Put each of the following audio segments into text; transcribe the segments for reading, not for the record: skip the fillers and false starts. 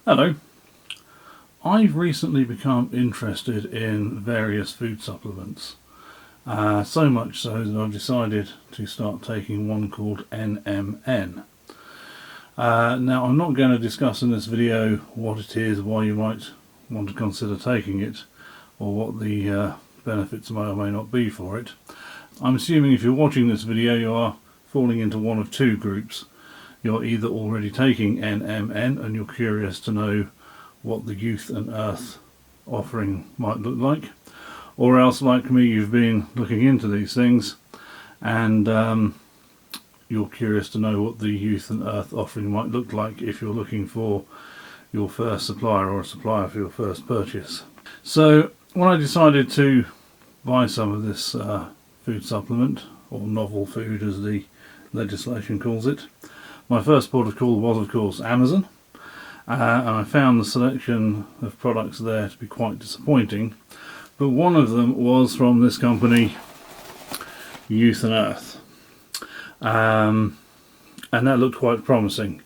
Hello. I've recently become interested in various food supplements. So much so that I've decided to start taking one called NMN. Now I'm not going to discuss in this video what it is, why you might want to consider taking it, or what the benefits may or may not be for it. I'm assuming if you're watching this video you are falling into one of two groups. You're either already taking NMN and you're curious to know what the Youth and Earth offering might look like, or else, like me, you've been looking into these things and you're curious to know what the Youth and Earth offering might look like if you're looking for your first supplier or a supplier for your first purchase. So when I decided to buy some of this food supplement, or novel food as the legislation calls it, my first port of call was of course Amazon, and I found the selection of products there to be quite disappointing, but one of them was from this company, Youth and Earth, and that looked quite promising,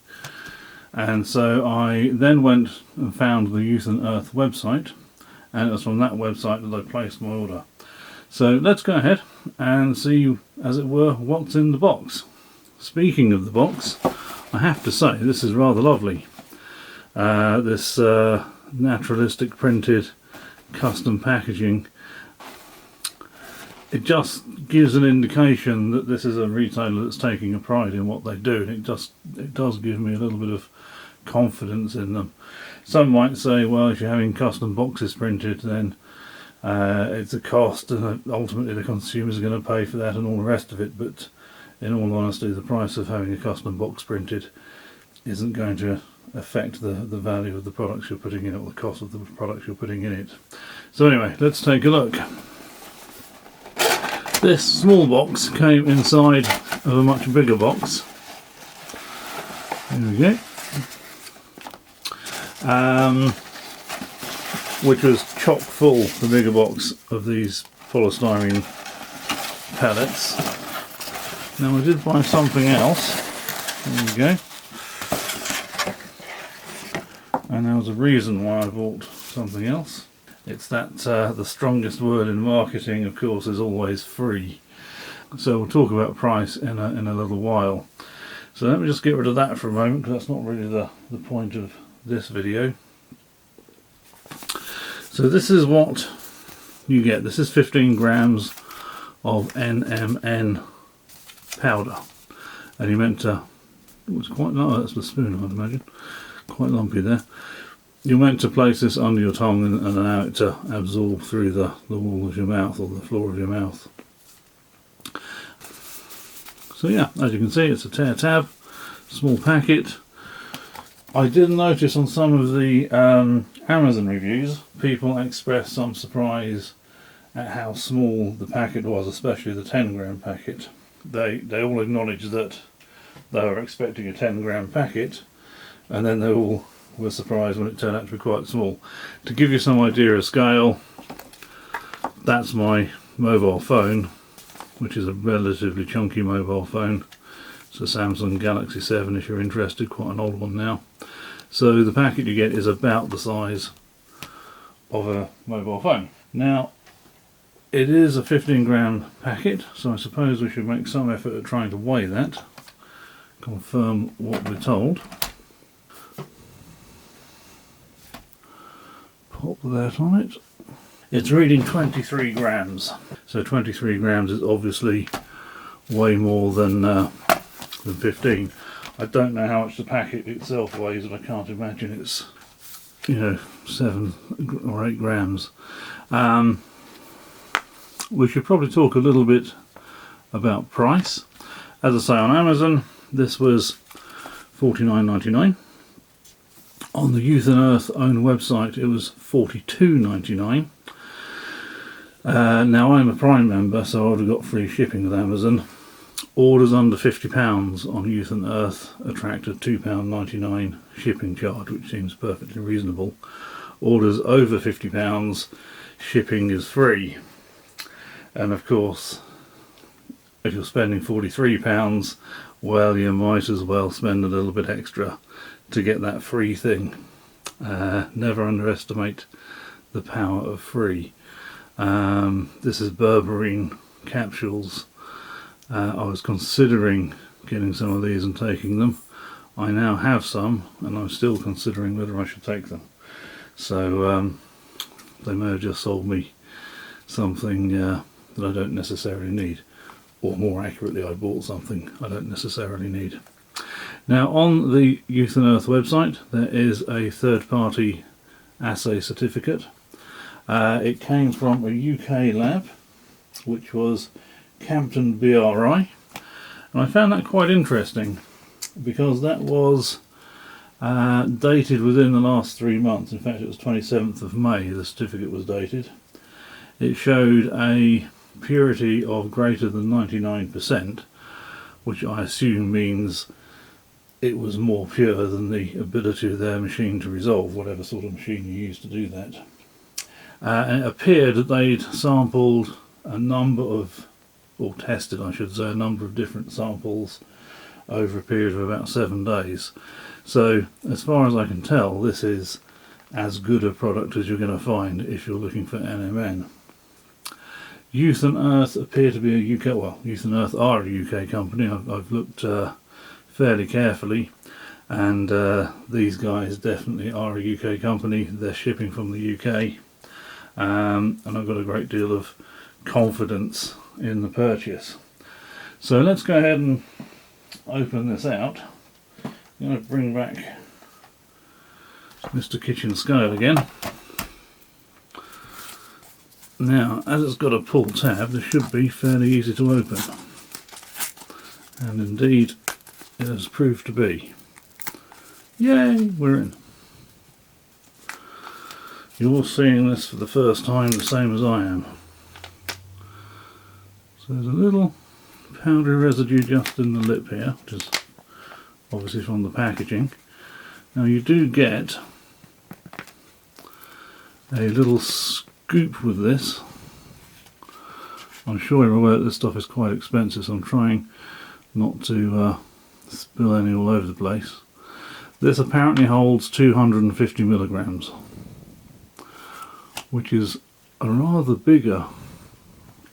and so I then went and found the Youth and Earth website, and it was from that website that I placed my order. So let's go ahead and see, as it were, what's in the box. Speaking of the box, I have to say this is rather lovely. This naturalistic printed custom packaging, it just gives an indication that this is a retailer that's taking a pride in what they do, and it does give me a little bit of confidence in them. Some might say, well, if you're having custom boxes printed, then it's a cost and ultimately the consumer's going to pay for that and all the rest of it, but in all honesty, the price of having a custom box printed isn't going to affect the value of the products you're putting in, or the cost of the products you're putting in it. So anyway, let's take a look. This small box came inside of a much bigger box. There we go. Which was chock full, the bigger box, of these polystyrene pellets. Now I did buy something else. There we go. And there was a reason why I bought something else. It's that the strongest word in marketing, of course, is always free. So we'll talk about price in a little while. So let me just get rid of that for a moment, because that's not really the point of this video. So this is what you get. This is 15 grams of NMN powder, and you're meant to, it's quite, no, that's the spoon I'd imagine, quite lumpy there. You're meant to place this under your tongue and allow it to absorb through the wall of your mouth, or the floor of your mouth. So yeah, as you can see, it's a tear tab, small packet. I did notice on some of the Amazon reviews, people expressed some surprise at how small the packet was, especially the 10 gram packet. They all acknowledged that they were expecting a 10 gram packet, and then they all were surprised when it turned out to be quite small. To give you some idea of scale, that's my mobile phone, which is a relatively chunky mobile phone. It's a Samsung Galaxy 7 if you're interested, quite an old one now. So the packet you get is about the size of a mobile phone. Now, it is a 15 gram packet, so I suppose we should make some effort at trying to weigh that, confirm what we're told. Pop that on it. It's reading 23 grams, so 23 grams is obviously way more than 15. I don't know how much the packet itself weighs, and I can't imagine it's, 7 or 8 grams. We should probably talk a little bit about price. As I say, on Amazon this was $49.99. On the Youth and Earth own website it was $42.99. Now I'm a Prime member, so I would have got free shipping with Amazon. Orders under £50 on Youth and Earth attract a £2.99 shipping charge, which seems perfectly reasonable. Orders over £50, shipping is free. And of course, if you're spending £43, well, you might as well spend a little bit extra to get that free thing. Never underestimate the power of free. This is berberine capsules. I was considering getting some of these and taking them. I now have some, and I'm still considering whether I should take them. So they may have just sold me something that I don't necessarily need, or more accurately, I bought something I don't necessarily need. Now, on the Youth and Earth website there is a third-party assay certificate. It came from a UK lab, which was Campton BRI, and I found that quite interesting because that was dated within the last 3 months. In fact, it was 27th of May the certificate was dated. It showed a purity of greater than 99%, which I assume means it was more pure than the ability of their machine to resolve, whatever sort of machine you use to do that. And it appeared that they'd sampled a number of, or tested I should say, a number of different samples over a period of about 7 days. So as far as I can tell, this is as good a product as you're going to find if you're looking for NMN. Youth and Earth appear to be a UK, well, Youth and Earth are a UK company. I've looked fairly carefully, and these guys definitely are a UK company. They're shipping from the UK, and I've got a great deal of confidence in the purchase. So let's go ahead and open this out. I'm going to bring back Mr. Kitchen Scale again. Now, as it's got a pull tab, this should be fairly easy to open, and indeed it has proved to be. Yay, we're in. You're seeing this for the first time the same as I am. So there's a little powdery residue just in the lip here, which is obviously from the packaging. Now you do get a little scoop with this. I'm sure you're aware that this stuff is quite expensive, so I'm trying not to spill any all over the place. This apparently holds 250 milligrams, which is a rather bigger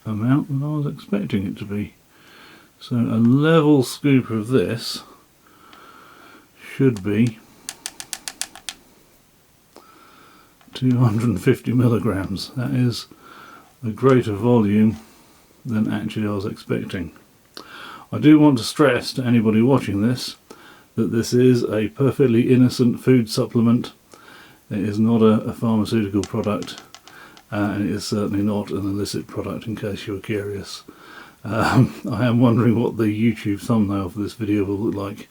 amount than I was expecting it to be. So a level scoop of this should be 250 milligrams. That is a greater volume than actually I was expecting. I do want to stress to anybody watching this that this is a perfectly innocent food supplement. It is not a pharmaceutical product, and it is certainly not an illicit product, in case you were curious. I am wondering what the YouTube thumbnail for this video will look like.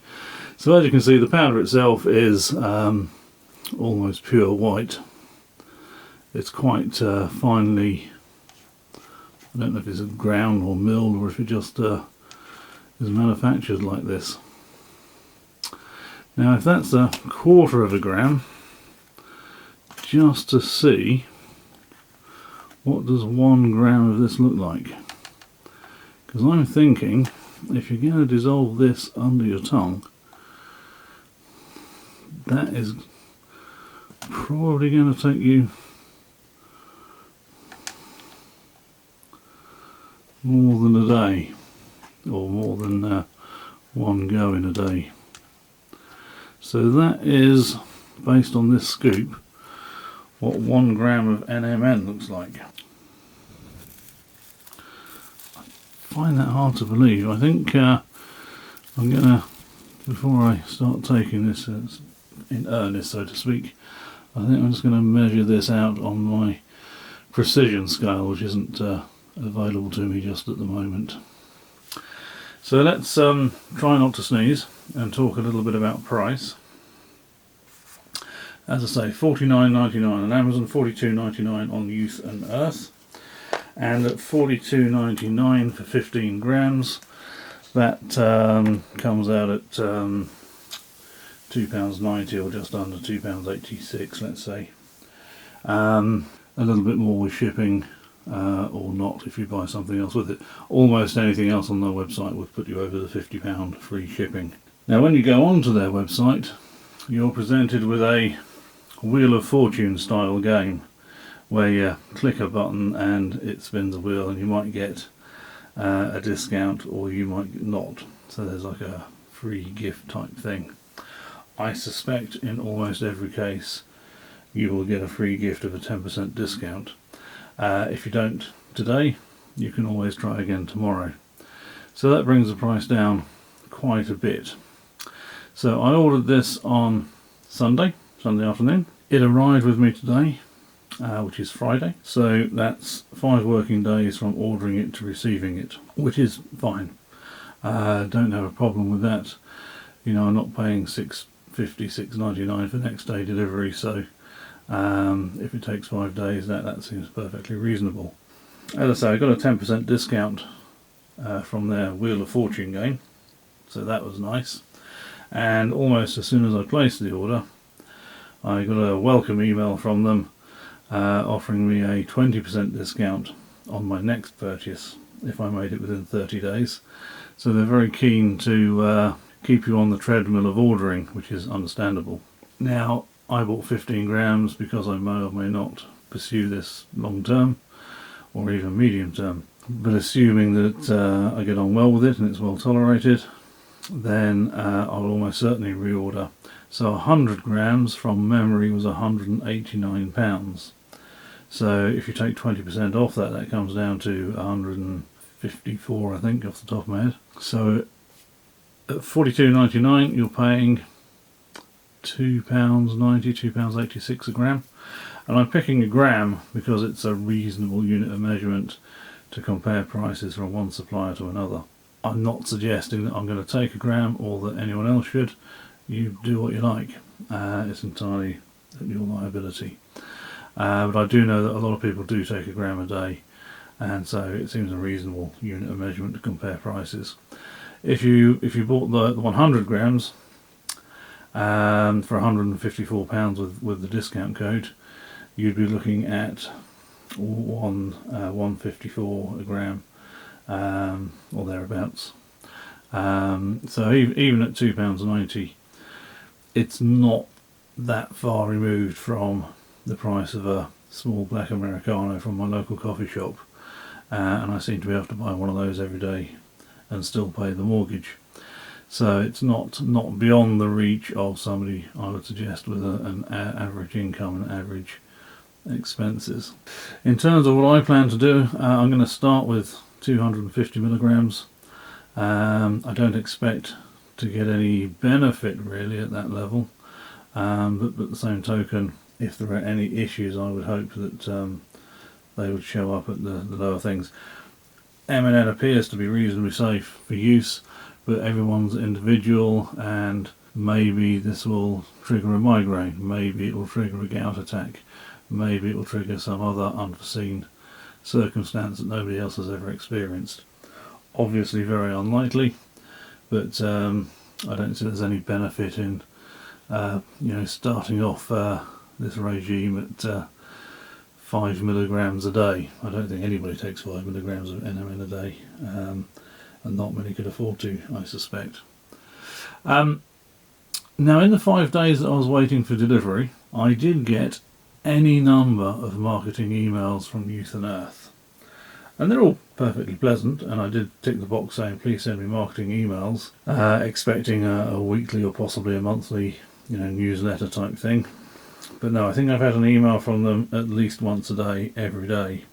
So as you can see, the powder itself is almost pure white. It's quite finely, I don't know if it's ground or milled, or if it just is manufactured like this. Now if that's a 1/4 of a gram, just to see what does 1 gram of this look like, because I'm thinking if you're going to dissolve this under your tongue, that is probably going to take you more than a day, or more than one go in a day. So that is, based on this scoop, what 1 gram of NMN looks like. I find that hard to believe. I think I'm going to, before I start taking this in earnest, so to speak, I think I'm just going to measure this out on my precision scale, which isn't available to me just at the moment. So let's try not to sneeze and talk a little bit about price. As I say, $49.99 on Amazon, $42.99 on Youth and Earth, and at $42.99 for 15 grams, that comes out at £2.90, or just under £2.86, let's say. A little bit more with shipping, or not if you buy something else with it. Almost anything else on their website would put you over the £50 free shipping. Now when you go onto their website, you're presented with a Wheel of Fortune style game where you click a button and it spins a wheel, and you might get a discount or you might not. So there's like a free gift type thing. I suspect in almost every case you will get a free gift of a 10% discount. If you don't today, you can always try again tomorrow. So that brings the price down quite a bit. So I ordered this on Sunday afternoon. It arrived with me today, which is Friday. So that's 5 working days from ordering it to receiving it, which is fine. Don't have a problem with that. You know, I'm not paying $6.50, $6.99 for next day delivery, so if it takes 5 days, that seems perfectly reasonable. As I say, I got a 10% discount from their Wheel of Fortune game, so that was nice. And almost as soon as I placed the order, I got a welcome email from them offering me a 20% discount on my next purchase if I made it within 30 days. So they're very keen to keep you on the treadmill of ordering, which is understandable. Now, I bought 15 grams because I may or may not pursue this long term or even medium term. But assuming that I get on well with it and it's well tolerated, then I'll almost certainly reorder. So 100 grams from memory was £189. So if you take 20% off that comes down to 154, I think, off the top of my head. So at £42.99 you're paying £2.90, £2.86 a gram. And I'm picking a gram because it's a reasonable unit of measurement to compare prices from one supplier to another. I'm not suggesting that I'm going to take a gram or that anyone else should. You do what you like. It's entirely at your liability. But I do know that a lot of people do take a gram a day, and so it seems a reasonable unit of measurement to compare prices. If you bought the 100 grams for £154 with the discount code, you'd be looking at £154 a gram, or thereabouts. So even at £2.90, it's not that far removed from the price of a small black Americano from my local coffee shop, and I seem to be able to buy one of those every day and still pay the mortgage. So it's not beyond the reach of somebody, I would suggest, with an average income and average expenses. In terms of what I plan to do, I'm going to start with 250 milligrams. I don't expect to get any benefit really at that level, but at the same token, if there are any issues, I would hope that they would show up at the lower things. NMN appears to be reasonably safe for use, but everyone's individual, and maybe this will trigger a migraine, maybe it will trigger a gout attack, maybe it will trigger some other unforeseen circumstance that nobody else has ever experienced. Obviously very unlikely, but I don't see there's any benefit in starting off this regime at 5 milligrams a day. I don't think anybody takes 5 milligrams of NMN a day, and not many could afford to, I suspect. Now, in the 5 days that I was waiting for delivery, I did get any number of marketing emails from Youth and Earth, and they're all perfectly pleasant, and I did tick the box saying please send me marketing emails, expecting a weekly or possibly a monthly newsletter type thing. But no, I think I've had an email from them at least once a day, every day,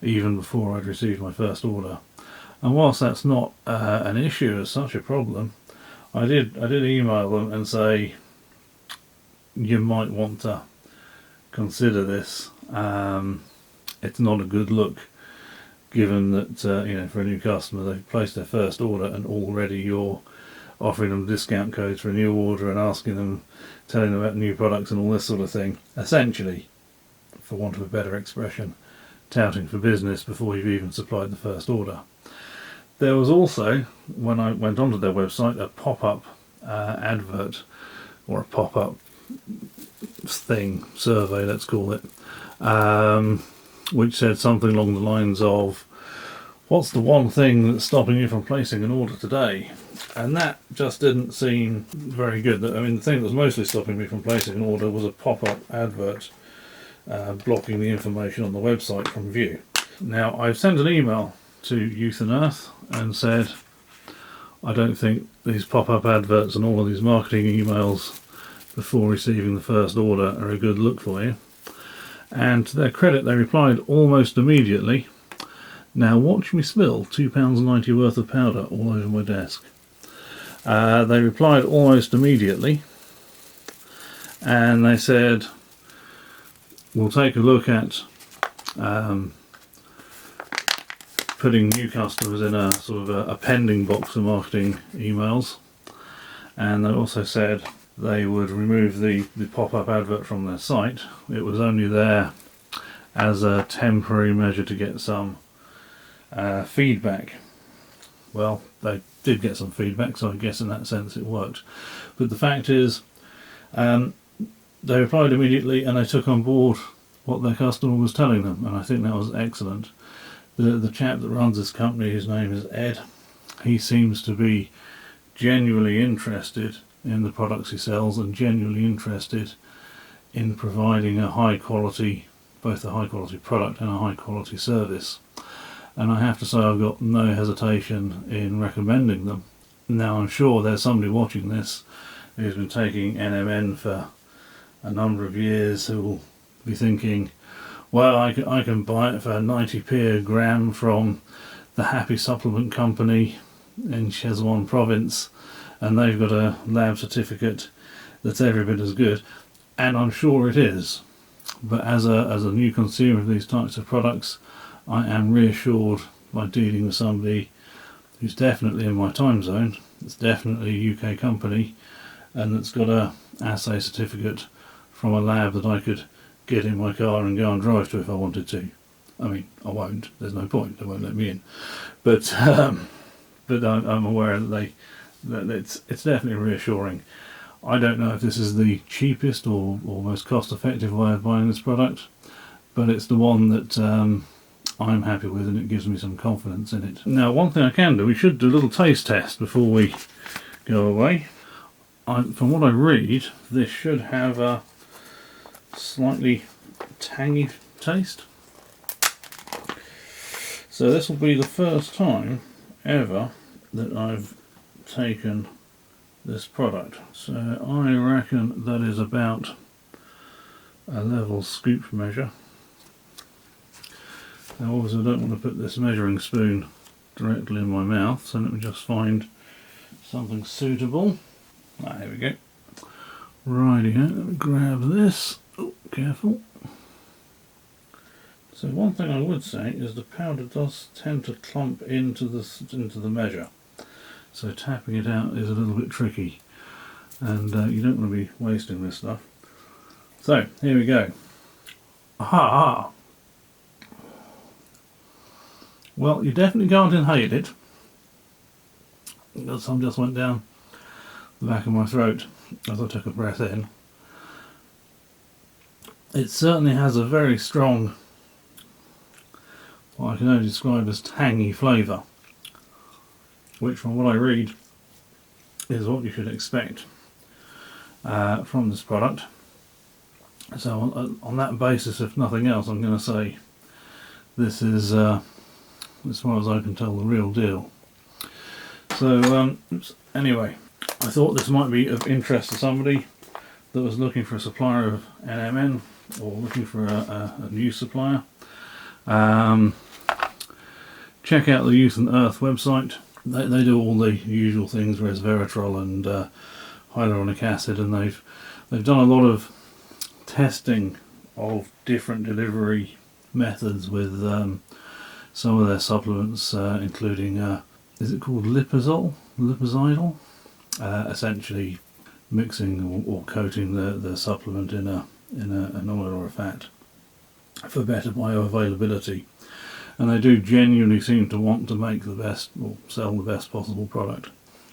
even before I'd received my first order. And whilst that's not an issue as such, a problem, I did email them and say you might want to consider this. It's not a good look, given that for a new customer they've placed their first order and already you're offering them discount codes for a new order and telling them about new products and all this sort of thing. Essentially, for want of a better expression, touting for business before you've even supplied the first order. There was also, when I went onto their website, a pop-up advert, or a pop-up survey, let's call it, which said something along the lines of, what's the one thing that's stopping you from placing an order today? And that just didn't seem very good. I mean, the thing that was mostly stopping me from placing an order was a pop-up advert blocking the information on the website from view. Now, I've sent an email to Youth and Earth and said, I don't think these pop-up adverts and all of these marketing emails before receiving the first order are a good look for you. And to their credit, they replied almost immediately. Now watch me spill £2.90 worth of powder all over my desk. They replied almost immediately, and they said, we'll take a look at putting new customers in a sort of a pending box of marketing emails. And they also said they would remove the pop-up advert from their site. It was only there as a temporary measure to get some feedback. Well, they did get some feedback, so I guess in that sense it worked. But the fact is, they replied immediately and they took on board what their customer was telling them, and I think that was excellent. The chap that runs this company, his name is Ed, he seems to be genuinely interested in the products he sells and genuinely interested in providing a high quality, both a high quality product and a high quality service. And I have to say I've got no hesitation in recommending them. Now I'm sure there's somebody watching this who's been taking NMN for a number of years who will be thinking, well, I can buy it for 90p a gram from the Happy Supplement Company in Szechuan province, and they've got a lab certificate that's every bit as good, and I'm sure it is. But as a new consumer of these types of products, I am reassured by dealing with somebody who's definitely in my time zone, it's definitely a UK company, and that's got a assay certificate from a lab that I could get in my car and go and drive to if I wanted to. I mean, I won't, there's no point, they won't let me in. But I'm aware that it's definitely reassuring. I don't know if this is the cheapest or most cost-effective way of buying this product, but it's the one that I'm happy with, and it gives me some confidence in it. Now, one thing I can do, we should do a little taste test before we go away. From what I read, this should have a slightly tangy taste. So this will be the first time ever that I've taken this product. So I reckon that is about a level scoop measure. Now obviously I don't want to put this measuring spoon directly in my mouth, so let me just find something suitable. Here we go. Rightio, let me grab this. Oh, careful. So one thing I would say is the powder does tend to clump into the measure. So tapping it out is a little bit tricky, and you don't want to be wasting this stuff. So here we go. Aha! Well, you definitely can't inhale it, because some just went down the back of my throat as I took a breath in. It certainly has a very strong, what I can only describe as tangy flavour, which from what I read is what you should expect from this product. So on that basis, if nothing else, I'm going to say this is, as far as I can tell, the real deal. So anyway, I thought this might be of interest to somebody that was looking for a supplier of NMN or looking for a new supplier. Check out the Youth and Earth website. They do all the usual things, resveratrol and hyaluronic acid, and they've done a lot of testing of different delivery methods with some of their supplements, including is it called lipozyl? Essentially mixing or coating the supplement in an oil or a fat for better bioavailability. And they do genuinely seem to want to make the best, or sell the best possible product.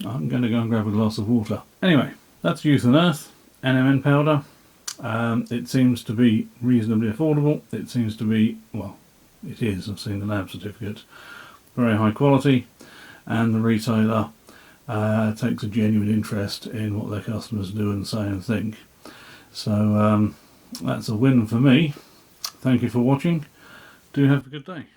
I'm going to go and grab a glass of water. Anyway, that's Youth and Earth NMN powder. It seems to be reasonably affordable. It seems to be, well, it is, I've seen the lab certificate, very high quality, and the retailer takes a genuine interest in what their customers do and say and think. So that's a win for me. Thank you for watching. Do have a good day.